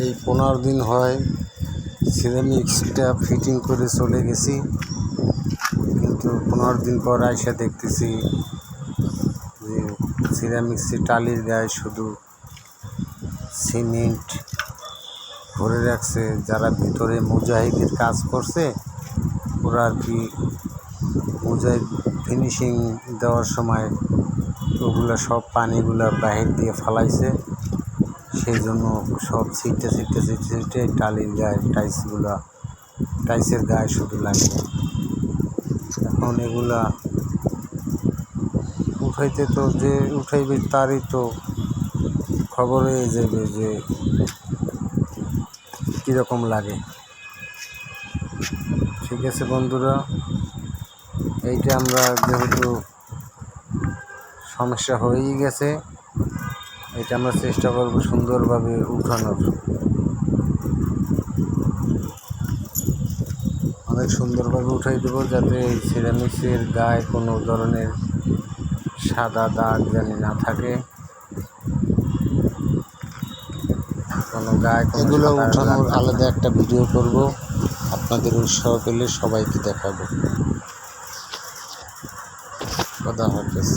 এই 15 দিন হয় সিরামিক্সটা ফিটিং করে চলে গেছি, কিন্তু 15 দিন পর আইসা দেখতেছি যে সিরামিক্সের টালির গায়ে শুধু সিমেন্ট ভরে রাখছে। যারা ভিতরে মুজাহিদের কাজ করছে ওরা আর কি মুজাহিদ ফিনিশিং দেওয়ার সময় ওগুলো সব পানিগুলো বাহির দিয়ে ফালাইছে, সেই জন্য সব ছিটে টালির গায়ে টাইসের গায়ে শুধু লাগে। এখন এগুলা উঠাইতে তো যে উঠাইবে তারই তো খবর হয়ে যাবে যে কীরকম লাগে। ঠিক আছে বন্ধুরা, এইটা আমরা যেহেতু সমস্যা হয়েই গেছে, এটা আমরা চেষ্টা করব সুন্দরভাবে উঠানোর। অনেক সুন্দরভাবে উঠাই দেবো যাতে এই সিরামিক্সের গায়ে কোনো ধরনের সাদা দাগ জানি না থাকে, কোনো গায়ে এগুলো উঠানোর আলাদা একটা ভিডিও করব, আপনাদের উৎসাহ পেলে সবাইকে দেখাবো। খোদা হাফেজ।